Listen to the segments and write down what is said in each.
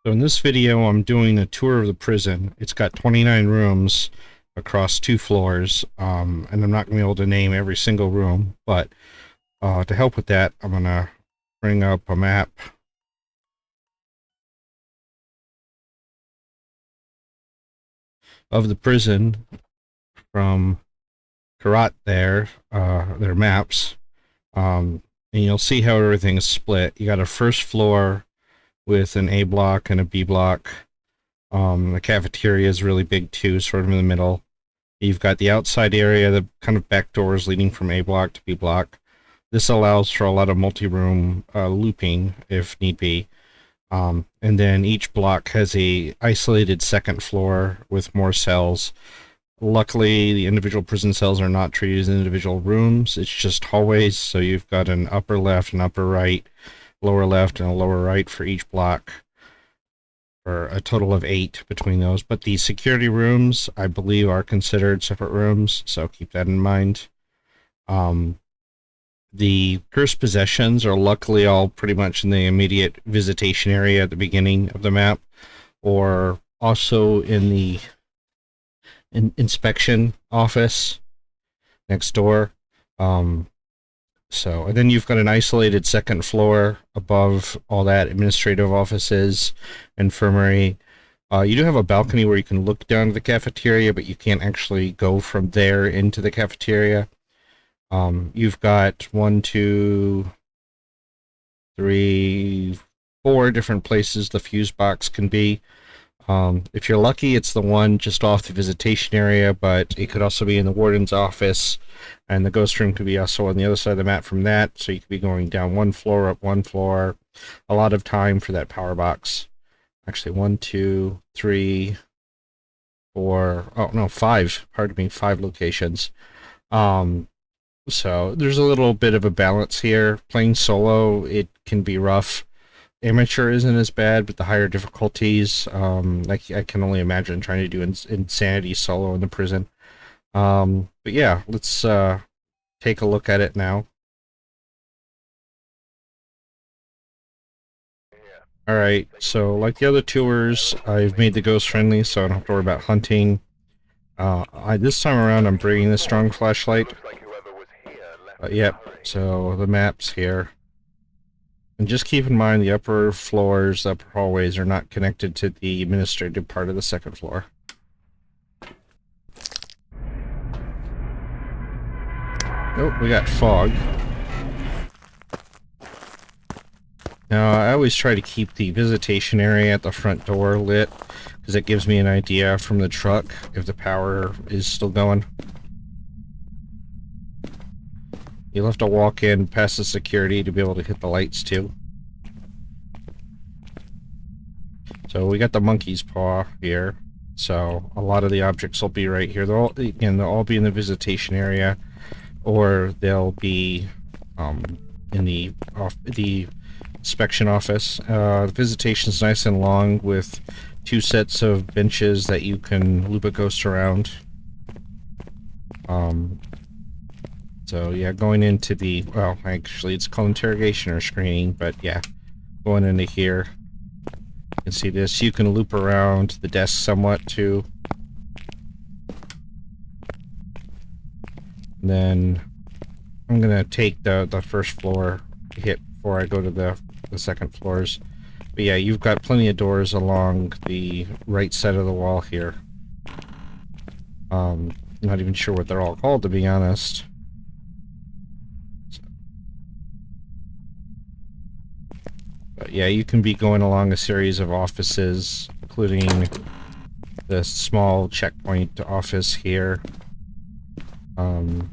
So in this video, I'm doing a tour of the prison. It's got 29 rooms across 2 floors, and I'm not going to be able to name every single room, but to help with that, I'm going to bring up a map of the prison from Karat there, their maps, and you'll see how everything is split. You got a first floor with an A block and a B block. The cafeteria is really big too, sort of in the middle. You've got the outside area, the kind of back doors leading from A block to B block. This allows for a lot of multi-room looping if need be. And then each block has a isolated second floor with more cells. Luckily, the individual prison cells are not treated as individual rooms. It's just hallways, so you've got an upper left, an upper right, lower left, and a lower right for each block, for a total of 8 between those. But the security rooms, I believe, are considered separate rooms, so keep that in mind. The cursed possessions are luckily all pretty much in the immediate visitation area at the beginning of the map, or also in the inspection office next door. And then you've got an isolated second floor above all that, administrative offices, infirmary. You do have a balcony where you can look down to the cafeteria, but you can't actually go from there into the cafeteria. You've got 1, 2, 3, 4 different places the fuse box can be. If you're lucky, it's the one just off the visitation area, but it could also be in the warden's office, and the ghost room could be also on the other side of the map from that, so you could be going down 1 floor, up 1 floor. A lot of time for that power box. Actually, 1, 2, 3, 4, oh no, 5, pardon me, 5 locations. So there's a little bit of a balance here. Playing solo, it can be rough. Amateur isn't as bad, but the higher difficulties, I can only imagine trying to do insanity solo in the prison. But yeah, let's take a look at it now. Alright, so like the other tours, I've made the ghost friendly, so I don't have to worry about hunting. This time around, I'm bringing the strong flashlight. Yep, so the map's here. And just keep in mind the upper floors, the upper hallways are not connected to the administrative part of the second floor. Oh, we got fog. Now, I always try to keep the visitation area at the front door lit, because it gives me an idea from the truck if the power is still going. You'll have to walk in past the security to be able to hit the lights too. So we got the monkey's paw here. So a lot of the objects will be right here. They'll all be in the visitation area, or they'll be in the inspection office. The visitation's nice and long with 2 sets of benches that you can loop a ghost around. So yeah, going into the, well, actually it's called interrogation or screening, but yeah, going into here, you can see this. You can loop around the desk somewhat too. And then I'm gonna take the first floor hit before I go to the second floors. But yeah, you've got plenty of doors along the right side of the wall here. I'm not even sure what they're all called, to be honest. But yeah, you can be going along a series of offices, including the small checkpoint office here. And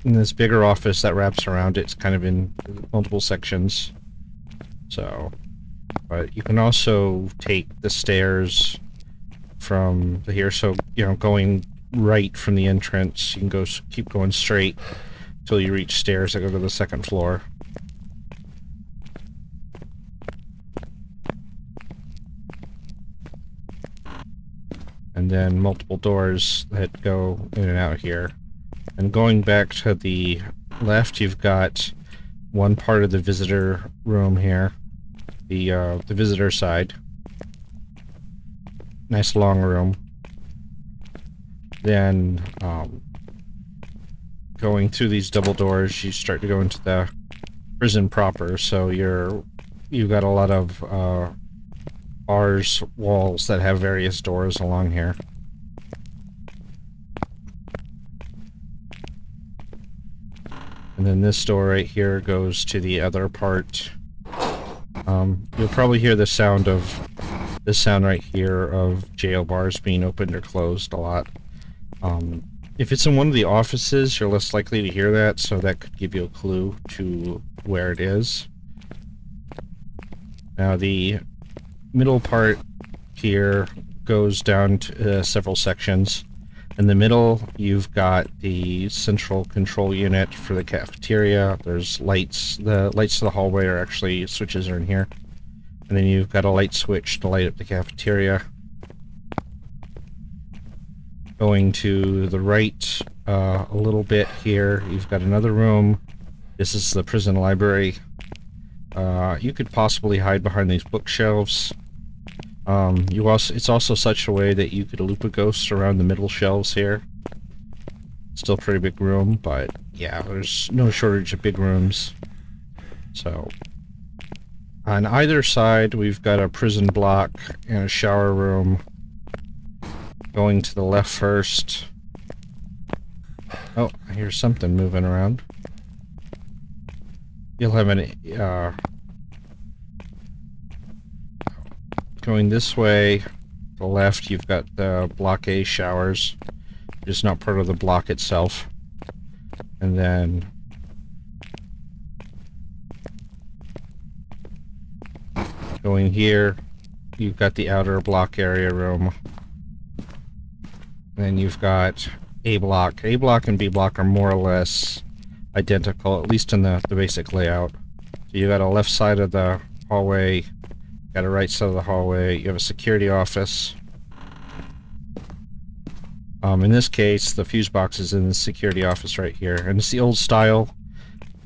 this bigger office that wraps around it's kind of in multiple sections. So, but you can also take the stairs from here. So, you know, going right from the entrance, you can keep going straight until you reach stairs that go to the second floor. And then multiple doors that go in and out here. And going back to the left, you've got one part of the visitor room here, the visitor side. nice long room. Then, going through these double doors, you start to go into the prison proper, so you've got a lot of, bars, walls that have various doors along here. And then this door right here goes to the other part. You'll probably hear the sound right here of jail bars being opened or closed a lot. If it's in one of the offices, you're less likely to hear that, so that could give you a clue to where it is. Now the middle part here goes down to several sections. In the middle, you've got the central control unit for the cafeteria. There's lights. The lights to the hallway are actually, switches are in here. And then you've got a light switch to light up the cafeteria. Going to the right a little bit here, you've got another room. This is the prison library. You could possibly hide behind these bookshelves. It's also such a way that you could loop a ghost around the middle shelves here. Still a pretty big room, but yeah, there's no shortage of big rooms. So, on either side, we've got a prison block and a shower room. Going to the left first. Oh, I hear something moving around. You'll have an, going this way, to the left, you've got the Block A showers. Just not part of the block itself. And then going here, you've got the outer block area room. And then you've got A block. A block and B block are more or less identical, at least in the basic layout. So you got a left side of the hallway, got a right side of the hallway, you have a security office. In this case, the fuse box is in the security office right here, and it's the old style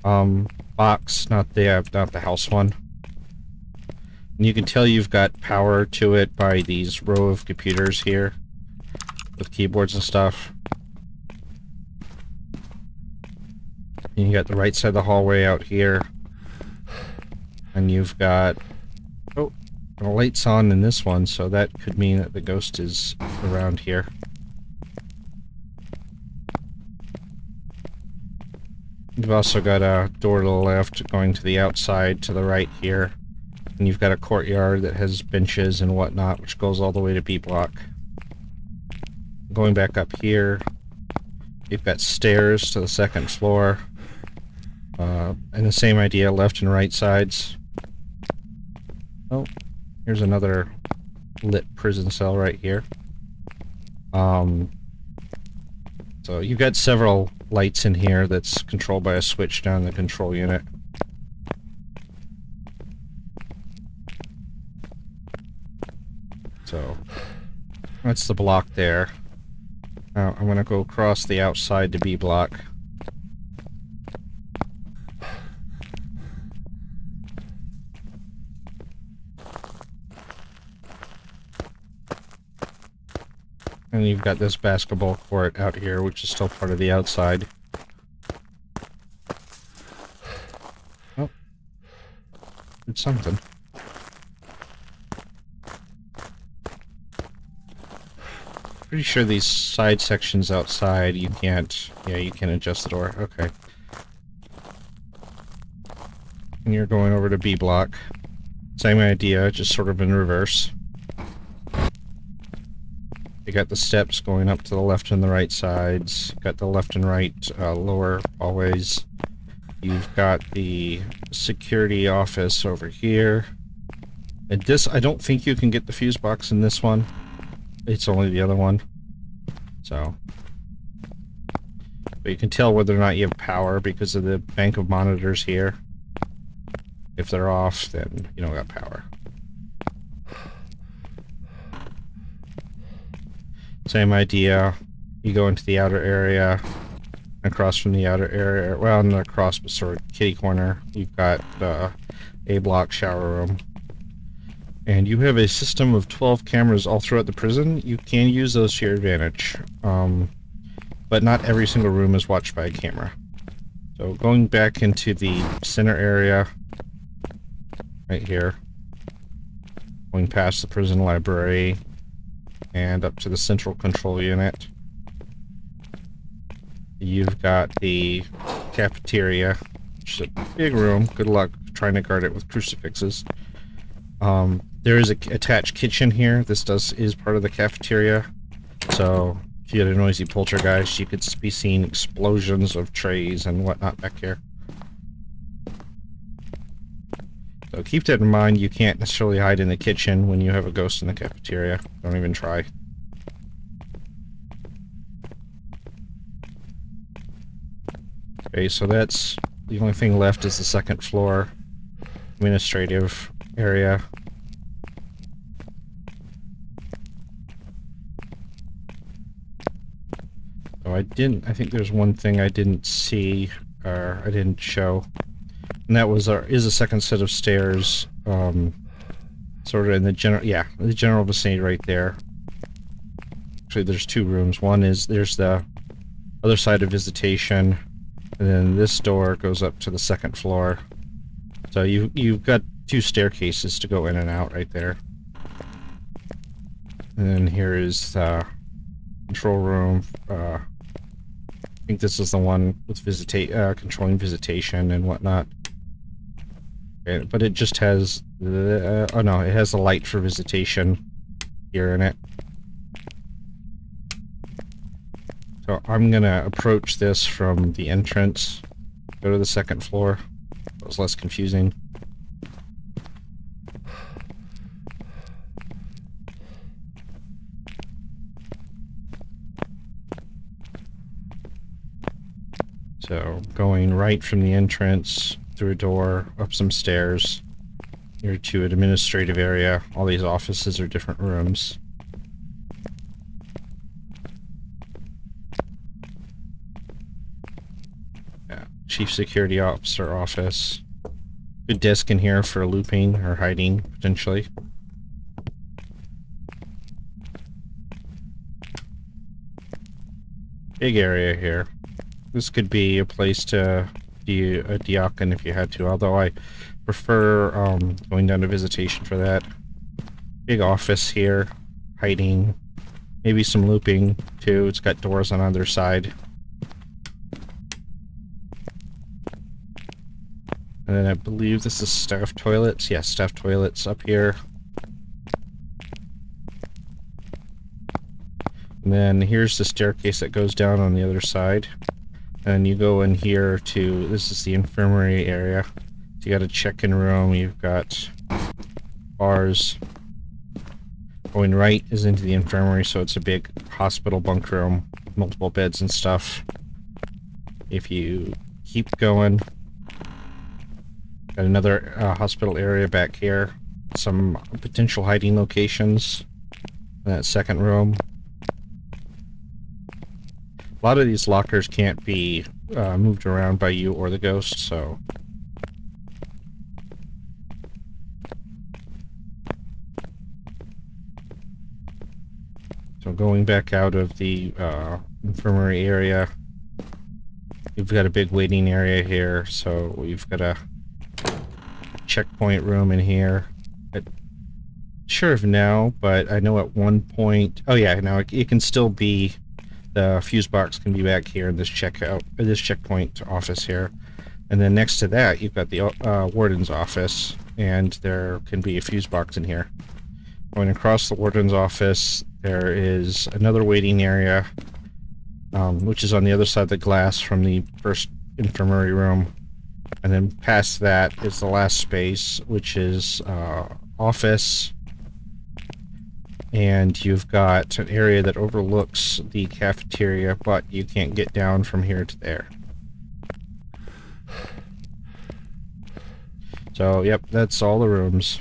box, not the house one. And you can tell you've got power to it by these row of computers here with keyboards and stuff. And you got the right side of the hallway out here, and you've got the light's on in this one, so that could mean that the ghost is around here. You've also got a door to the left going to the outside to the right here. And you've got a courtyard that has benches and whatnot, which goes all the way to B block. Going back up here, you've got stairs to the second floor. And the same idea, left and right sides. Oh, here's another lit prison cell right here. So you've got several lights in here that's controlled by a switch down the control unit. So that's the block there. Now I'm gonna go across the outside to B block. And you've got this basketball court out here, which is still part of the outside. Oh. Did something. Pretty sure these side sections outside, you can't... Yeah, you can adjust the door. Okay. And you're going over to B block. Same idea, just sort of in reverse. You got the steps going up to the left and the right sides. Got the left and right lower hallways. You've got the security office over here. And this, I don't think you can get the fuse box in this one. It's only the other one. So. But you can tell whether or not you have power because of the bank of monitors here. If they're off, then you don't got power. Same idea. You go into the outer area. Across from the outer area, well, not across, but sort of kitty corner, you've got the A block shower room. And you have a system of 12 cameras all throughout the prison. You can use those to your advantage. But not every single room is watched by a camera. So going back into the center area, right here, going past the prison library, and up to the central control unit, you've got the cafeteria, which is a big room. Good luck trying to guard it with crucifixes. There is a attached kitchen here. This is part of the cafeteria. So if you had a noisy poltergeist, you could be seeing explosions of trays and whatnot back here. So keep that in mind. You can't necessarily hide in the kitchen when you have a ghost in the cafeteria. Don't even try. Okay, so that's the only thing left is the second floor administrative area. Oh, I think there's one thing I didn't see, or I didn't show. And that was is a second set of stairs, sort of in the general vicinity right there. Actually, there's two rooms. One is, there's the other side of visitation, and then this door goes up to the second floor. So you've got two staircases to go in and out right there. And then here is the control room. I think this is the one with controlling visitation and whatnot. Okay, but it just has oh no, it has the light for visitation here in it. So I'm gonna approach this from the entrance, go to the second floor. It was less confusing. So going right from the entrance, through a door, up some stairs, here to an administrative area. All these offices are different rooms. Yeah, Chief Security Officer office. Good desk in here for looping or hiding, potentially. Big area here. This could be a place to be a diakon if you had to, although I prefer going down to visitation for that. Big office here, hiding, maybe some looping too. It's got doors on either side. And then I believe this is staff toilets. Yeah, staff toilets up here. And then here's the staircase that goes down on the other side. And you go in here to, this is the infirmary area. So you got a check-in room, you've got bars. Going right is into the infirmary, so it's a big hospital bunk room, multiple beds and stuff. If you keep going, got another hospital area back here. Some potential hiding locations in that second room. A lot of these lockers can't be moved around by you or the ghost, so... So going back out of the infirmary area, you've got a big waiting area here, so we've got a checkpoint room in here. I'm sure of now, but I know at one point... Oh yeah, now it can still be... The fuse box can be back here in this checkpoint office here. And then next to that, you've got the warden's office, and there can be a fuse box in here. Going across the warden's office, there is another waiting area, which is on the other side of the glass from the first infirmary room. And then past that is the last space, which is office. And you've got an area that overlooks the cafeteria, but you can't get down from here to there. So, yep, that's all the rooms.